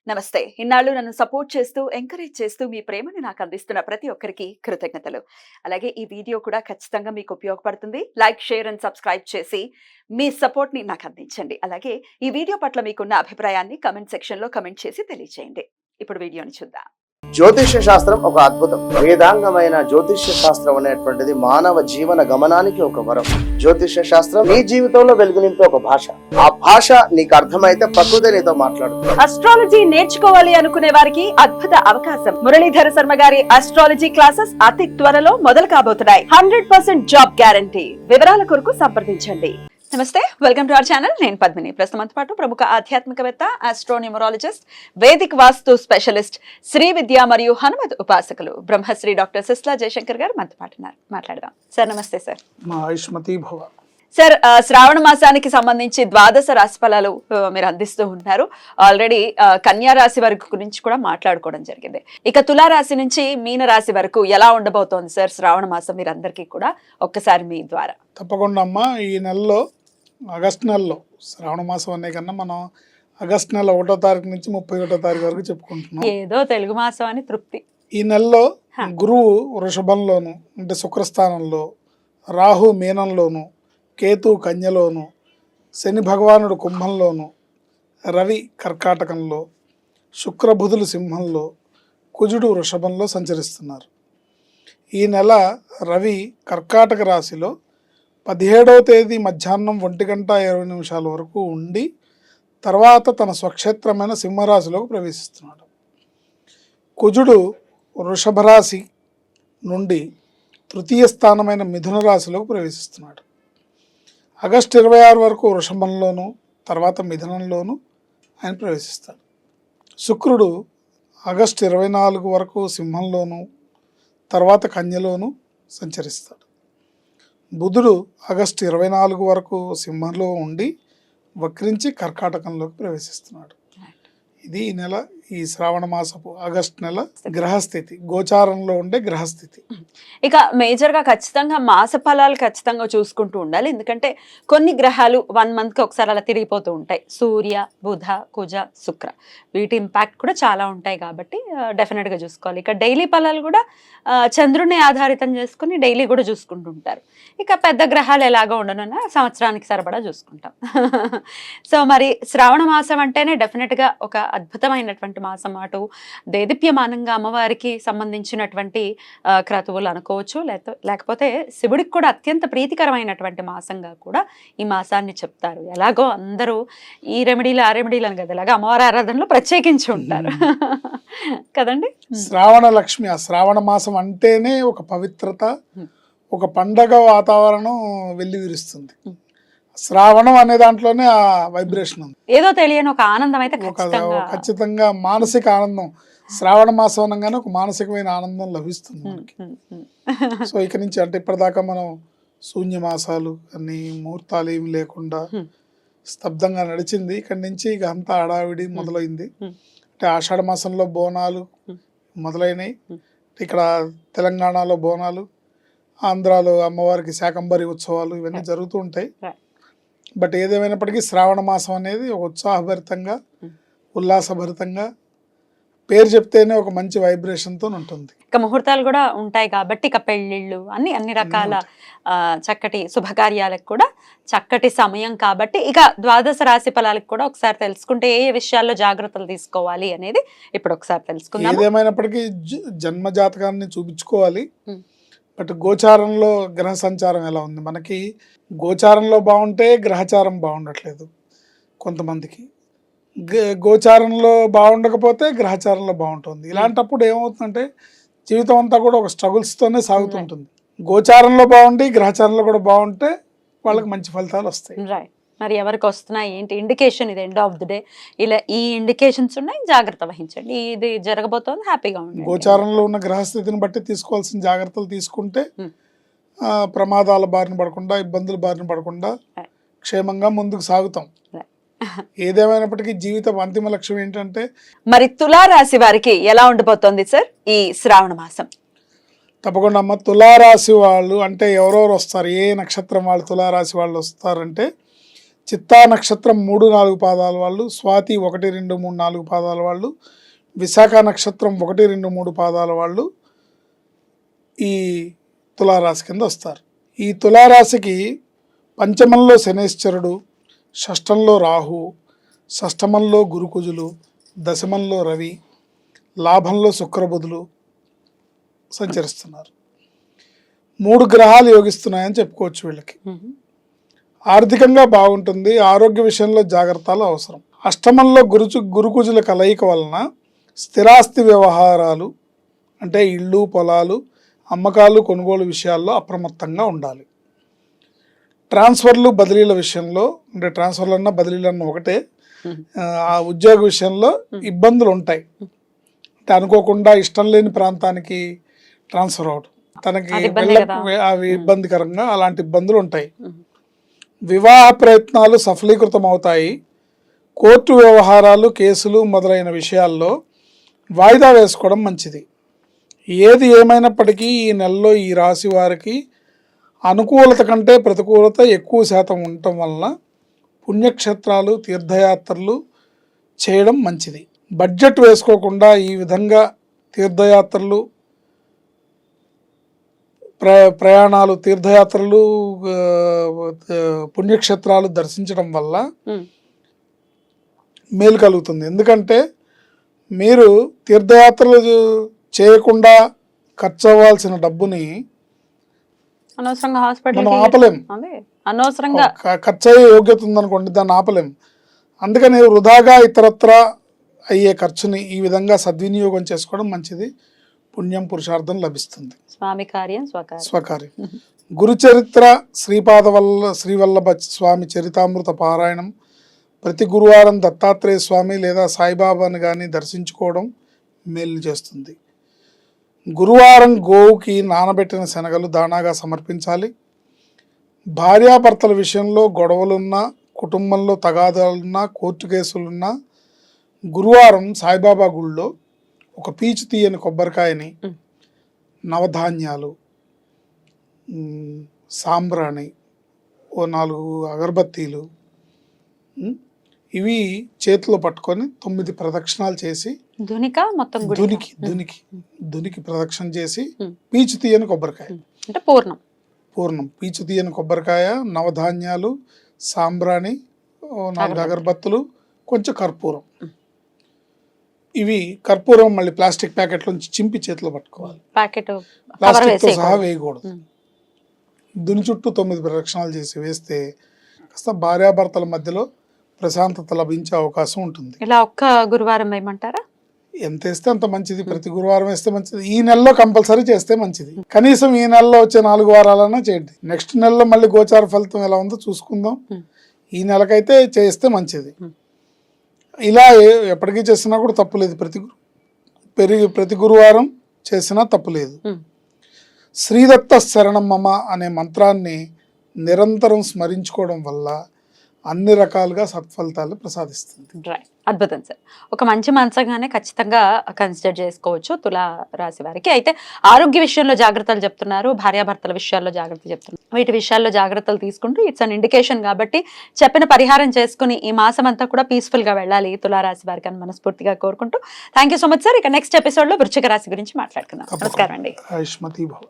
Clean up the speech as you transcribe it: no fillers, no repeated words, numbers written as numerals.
నమస్తే. ఇన్నాళ్ళు నన్ను సపోర్ట్ చేస్తూ, ఎంకరేజ్ చేస్తూ మీ ప్రేమని నాకు అందిస్తున్న ప్రతి ఒక్కరికి కృతజ్ఞతలు. అలాగే ఈ వీడియో కూడా ఖచ్చితంగా మీకు ఉపయోగపడుతుంది. లైక్, షేర్ అండ్ సబ్స్క్రైబ్ చేసి మీ సపోర్ట్‌ని నాకు అందించండి. అలాగే ఈ వీడియో పట్ల మీకున్న అభిప్రాయాన్ని కామెంట్ సెక్షన్‌లో కామెంట్ చేసి తెలియజేయండి. ఇప్పుడు వీడియోని చూద్దాం. జ్యోతిష్య శాస్త్రం ఒక అద్భుతం. వేదాంగమైన జ్యోతిష్య శాస్త్రం అనేటువంటిది మానవ జీవన గమనానికి ఒక వరం. జ్యోతిష్య శాస్త్రం నీ జీవితంలో వెలుగునింపే ఒక భాష. ఆ భాష నీకు అర్థమైతే ప్రకృతి నీతో మాట్లాడుతుంది. అస్ట్రాలజీ నేర్చుకోవాలి అనుకునే వారికి అద్భుత అవకాశం. మురళీధర శర్మ గారి అస్ట్రాలజీ క్లాసెస్ అతి త్వరలో మొదలు కాబోతున్నాయి. 100% జాబ్ గ్యారంటీ. వివరాల కొరకు సంప్రదించండి. నమస్తే, వెల్కమ్ టు అవర్ ఛానల్. నేను పద్మిని. ప్రస్తుతంతో పాటు ప్రముఖ ఆధ్యాత్మికవేత్త, ఆస్ట్రోన్యూమరాలజిస్ట్, వేదిక్ వాస్తు స్పెషలిస్ట్, శ్రీ విద్య మరియు హనుమత్ ఉపాసకులు బ్రహ్మశ్రీ డాక్టర్ సిస్లా జయశంకర్ గారు మనతో పాటు ఉన్నారు. మాట్లాడదాం. సార్ నమస్తే. సార్ ఆయుష్మతి భవ. సార్, శ్రావణ మాసానికి సంబంధించి ద్వాదశ రాశి ఫలాలు మీరు అందిస్తూ ఉంటారు. ఆల్రెడీ కన్యా రాశి వరకు గురించి కూడా మాట్లాడుకోవడం జరిగింది. ఇక తులారాశి నుంచి మీన రాశి వరకు ఎలా ఉండబోతోంది సార్ శ్రావణ మాసం మీరు అందరికీ కూడా ఒక్కసారి మీ ద్వారా? తప్పకుండా అమ్మా. ఈ నెలలో ఆగస్టు నెలలో శ్రావణ మాసం అనే కన్నా మనం ఆగస్టు నెల 1వ తారీఖు నుంచి 31వ తారీఖు వరకు చెప్పుకుంటున్నాం. ఏదో తెలుగు మాసం అని తృప్తి. ఈ నెలలో గురువు వృషభంలోను అంటే శుక్రస్థానంలో, రాహు మీనంలోను, కేతు కన్యలోను, శని భగవానుడు కుంభంలోను, రవి కర్కాటకంలో, శుక్రబుధులు సింహంలో, కుజుడు వృషభంలో సంచరిస్తున్నారు. ఈ నెల రవి కర్కాటక రాశిలో 17వ తేదీ మధ్యాహ్నం 1:20 వరకు ఉండి తర్వాత తన స్వక్షేత్రమైన సింహరాశిలోకి ప్రవేశిస్తున్నాడు. కుజుడు వృషభ రాశి నుండి తృతీయ స్థానమైన మిథున రాశిలోకి ప్రవేశిస్తున్నాడు. ఆగస్టు 26 వరకు వృషభంలోను తర్వాత మిథునంలోను ఆయన ప్రవేశిస్తాడు. శుక్రుడు ఆగస్టు 24 వరకు సింహంలోను తర్వాత కన్యలోను సంచరిస్తాడు. బుధుడు ఆగస్టు 24 వరకు సింహంలో ఉండి వక్రించి కర్కాటకంలోకి ప్రవేశిస్తున్నాడు. ఇది ఈ నెల, ఈ శ్రావణ మాసపు ఆగస్టు నెల గ్రహస్థితి, గోచారంలో ఉండే గ్రహస్థితి. ఇక మేజర్గా ఖచ్చితంగా మాస ఫలాలు ఖచ్చితంగా చూసుకుంటూ ఉండాలి. ఎందుకంటే కొన్ని గ్రహాలు 1 మంత్కి ఒకసారి అలా తిరిగిపోతూ ఉంటాయి. సూర్య, బుధ, కుజ, శుక్ర, వీటి ఇంపాక్ట్ కూడా చాలా ఉంటాయి కాబట్టి డెఫినెట్గా చూసుకోవాలి. ఇక డైలీ ఫలాలు కూడా చంద్రుని ఆధారితం చేసుకుని డైలీ కూడా చూసుకుంటూ ఉంటారు. ఇక పెద్ద గ్రహాలు ఎలాగో ఉండనున్నా సంవత్సరానికి సరిపడా చూసుకుంటాం. సో మరి శ్రావణ మాసం అంటేనే డెఫినెట్గా ఒక అద్భుతమైనటువంటి మాసం. అటు దేదీప్యమానంగా అమ్మవారికి సంబంధించినటువంటి క్రతువులు అనుకోవచ్చు, లేకపోతే శివుడికి కూడా అత్యంత ప్రీతికరమైనటువంటి మాసంగా కూడా ఈ మాసాన్ని చెప్తారు. ఎలాగో అందరూ ఈ రెమెడీలు ఆ రెమెడీలు అని కదా, ఇలాగా అమ్మవారి ఆరాధనలో ప్రత్యేకించి ఉంటారు కదండి. శ్రావణ లక్ష్మి, ఆ శ్రావణ మాసం అంటేనే ఒక పవిత్రత, ఒక పండగ వాతావరణం వెల్లివిరుస్తుంది. శ్రావణం అనే దాంట్లోనే ఆ వైబ్రేషన్ ఉంది. ఏదో తెలియని ఒక ఆనందం అయితే ఖచ్చితంగా మానసిక ఆనందం. శ్రావణ మాసం అనగానే ఒక మానసికమైన ఆనందం లభిస్తుంది మనకి. సో ఇక నుంచి అంటే ఇప్పటిదాకా మనం శూన్యమాసాలు అన్ని ముహూర్తాలు ఏమి లేకుండా స్తబ్దంగా నడిచింది. ఇక్కడి నుంచి ఇక అంతా హడావిడి మొదలైంది. అంటే ఆషాఢ మాసంలో బోనాలు మొదలైనవి. ఇక్కడ తెలంగాణలో బోనాలు, ఆంధ్రాలో అమ్మవారికి శాకంబరి ఉత్సవాలు ఇవన్నీ జరుగుతూ ఉంటాయి. బట్ ఏదేమైనప్పటికీ శ్రావణ మాసం అనేది ఒక ఉత్సాహభరితంగా, ఉల్లాసభరితంగా, పేరు చెప్తేనే ఒక మంచి వైబ్రేషన్తో ఉంటుంది. ఇక ముహూర్తాలు కూడా ఉంటాయి కాబట్టి ఇక పెళ్ళిళ్ళు అన్ని రకాల చక్కటి శుభకార్యాలకు కూడా చక్కటి సమయం కాబట్టి ఇక ద్వాదశ రాశి ఫలాలకు కూడా ఒకసారి తెలుసుకుంటే ఏ విషయాల్లో జాగ్రత్తలు తీసుకోవాలి అనేది ఇప్పుడు ఒకసారి తెలుసుకుందాం. ఏదేమైనప్పటికీ జన్మ జాతకాన్ని చూపించుకోవాలి. బట్ గోచారంలో గ్రహ సంచారం ఎలా ఉంది, మనకి గోచారంలో బాగుంటే గ్రహచారం బాగుండట్లేదు కొంతమందికి, గోచారంలో బాగుండకపోతే గ్రహచారంలో బాగుంటుంది. ఇలాంటప్పుడు ఏమవుతుందంటే జీవితం అంతా కూడా ఒక స్ట్రగుల్స్తోనే సాగుతుంటుంది. గోచారంలో బాగుండి గ్రహచారంలో కూడా బాగుంటే వాళ్ళకి మంచి ఫలితాలు వస్తాయి. మరి ఎవరికి వస్తున్నాయి ఏంటి ఇండికేషన్, ఇది ఎండ్ ఆఫ్ ది డే ఇలా ఈ ఇండికేషన్స్ ఉన్నాయి, జాగ్రత్త వహించండి, ఇది జరగబోతోంది, హ్యాపీగా ఉంది. గోచారంలో ఉన్న గ్రహస్థితిని బట్టి తీసుకోవాల్సిన జాగ్రత్తలు తీసుకుంటే ప్రమాదాల బారిన పడకుండా, ఇబ్బందుల బారిన పడకుండా క్షేమంగా ముందుకు సాగుతాం. ఏదేమైనప్పటికీ జీవితం అంతిమ లక్ష్యం ఏంటంటే, మరి తులారాశి వారికి ఎలా ఉండిపోతుంది సార్ ఈ శ్రావణ మాసం? తప్పకుండా అమ్మ, తులారాశి వాళ్ళు అంటే ఎవరెవరు వస్తారు, ఏ నక్షత్రం వాళ్ళు తులారాశి వాళ్ళు వస్తారంటే చిత్తా నక్షత్రం 3, 4 పాదాల వాళ్ళు, స్వాతి 1, 2, 3, 4 పాదాల వాళ్ళు, విశాఖ నక్షత్రం 1, 2, 3 పాదాల వాళ్ళు ఈ తులారాశి కింద వస్తారు. ఈ తులారాశికి పంచమంలో శనేశ్వరుడు, షష్టంలో రాహు, షష్టమంలో గురుకుజులు, దశమంలో రవి, లాభంలో శుక్రబుధులు సంచరిస్తున్నారు. 3 గ్రహాలు యోగిస్తున్నాయని చెప్పుకోవచ్చు వీళ్ళకి. ఆర్థికంగా బాగుంటుంది. ఆరోగ్య విషయంలో జాగ్రత్తలు అవసరం. అష్టమంలో గురుకుజుల కలయిక వలన స్థిరాస్తి వ్యవహారాలు అంటే ఇళ్ళు, పొలాలు, అమ్మకాలు, కొనుగోలు విషయాల్లో అప్రమత్తంగా ఉండాలి. ట్రాన్స్ఫర్లు, బదిలీల విషయంలో అంటే ట్రాన్స్ఫర్లు అన్నా బదిలీలు అన్న ఒకటే, ఆ ఉద్యోగ విషయంలో ఇబ్బందులు ఉంటాయి. అంటే అనుకోకుండా ఇష్టం లేని ప్రాంతానికి ట్రాన్స్ఫర్ అవడం, తనకి అవి ఇబ్బందికరంగా అలాంటి ఇబ్బందులు ఉంటాయి. వివాహ ప్రయత్నాలు సఫలీకృతం అవుతాయి. కోర్టు వ్యవహారాలు, కేసులు మొదలైన విషయాల్లో వాయిదా వేసుకోవడం మంచిది. ఏది ఏమైనప్పటికీ ఈ నెలలో ఈ రాశి వారికి అనుకూలత కంటే ప్రతికూలత ఎక్కువ శాతం ఉండటం వలన పుణ్యక్షేత్రాలు, తీర్థయాత్రలు చేయడం మంచిది. బడ్జెట్ వేసుకోకుండా ఈ విధంగా తీర్థయాత్రలు, ప్రయాణాలు, తీర్థయాత్రలు, పుణ్యక్షేత్రాలు దర్శించడం వల్ల మేలు కలుగుతుంది. ఎందుకంటే మీరు తీర్థయాత్రలు చేయకుండా ఖర్చు అవ్వాల్సిన డబ్బుని అనవసరంగా హాస్పిటల్ మనం ఆపలేం. అనవసరంగా ఖర్చు అయ్యే యోగ్యత ఉందనుకోండి, దాన్ని ఆపలేం. అందుకని వృధాగా ఇతరత్ర అయ్యే ఖర్చుని ఈ విధంగా సద్వినియోగం చేసుకోవడం మంచిది. పుణ్యం, పురుషార్థం లభిస్తుంది. స్వామి కార్యం స్వకార్యం. గురుచరిత్ర, శ్రీవల్లభ స్వామి చరితామృత పారాయణం, ప్రతి గురువారం దత్తాత్రేయ స్వామి లేదా సాయిబాబాని కానీ దర్శించుకోవడం మేలు చేస్తుంది. గురువారం గోవుకి నానబెట్టిన శనగలు దానాగా సమర్పించాలి. భార్యాభర్తల విషయంలో గొడవలున్నా, కుటుంబంలో తగాదాలున్నా, కోర్టు కేసులున్నా గురువారం సాయిబాబా గుళ్ళో ఒక పీచు తీయని కొబ్బరికాయని, నవధాన్యాలు, సాంబ్రాణి, ఓ 4 అగరబత్తీలు ఇవి చేతిలో పట్టుకొని 9 ప్రదక్షిణాలు చేసి దునికి ప్రదక్షిణ చేసి పీచు తీయని కొబ్బరికాయ అంటే పూర్ణం పీచు తీయని కొబ్బరికాయ, నవధాన్యాలు, సాంబ్రాణి, 4 అగరబత్తులు, కొంచెం కర్పూరం. ఇవి కర్పూరం మళ్ళీ ప్లాస్టిక్ ప్యాకెట్ నుంచి చింపి చేతిలో పట్టుకోవాలి. ప్లాస్టిక్ తో సహా వేయకూడదు. దుని చుట్టూ 9 ప్రదక్షిణాలు చేసి వేస్తే కాస్త భార్యాభర్తల మధ్యలో ప్రశాంతత లభించే అవకాశం ఉంటుంది. ఇలా ఒక్క గురువారం వేయమంటారా? ఎంత వేస్తే అంత మంచిది. ప్రతి గురువారం వేస్తే మంచిది. ఈ నెలలో కంపల్సరీ చేస్తే మంచిది. కనీసం ఈ నెలలో వచ్చే 4 వారాలన్నా చేయండి. నెక్స్ట్ నెలలో మళ్ళీ గోచార ఫలితం ఎలా ఉందో చూసుకుందాం. ఈ నెలకైతే చేస్తే మంచిది. ఇలా ఎప్పటికీ చేసినా కూడా తప్పులేదు. ప్రతి గురువారం చేసినా తప్పులేదు. శ్రీదత్త శరణం మమ అనే మంత్రాన్ని నిరంతరం స్మరించుకోవడం వల్ల అన్ని రకాలుగా సత్ఫలితాలు ప్రసాదిస్తుంది. అద్భుతం సార్. ఒక మంచి మంచంగానే ఖచ్చితంగా కన్సిడర్ చేసుకోవచ్చు తులా రాశి వారికి. అయితే ఆరోగ్య విషయంలో జాగ్రత్తలు చెప్తున్నారు, భార్యాభర్తల విషయాల్లో జాగ్రత్తలు చెప్తున్నారు. వీటి విషయాల్లో జాగ్రత్తలు తీసుకుంటూ ఇట్స్ అన్ ఇండికేషన్ కాబట్టి చెప్పిన పరిహారం చేసుకుని ఈ మాసం అంతా కూడా పీస్ఫుల్ గా వెళ్ళాలి తులారాశి వారికి అని మనస్ఫూర్తిగా కోరుకుంటూ thank you so much sir. ఇక నెక్స్ట్ ఎపిసోడ్ లో వృశ్చిక రాశి గురించి మాట్లాడుకుందాం. నమస్కారం అండి. ఆయుష్మతి భవ.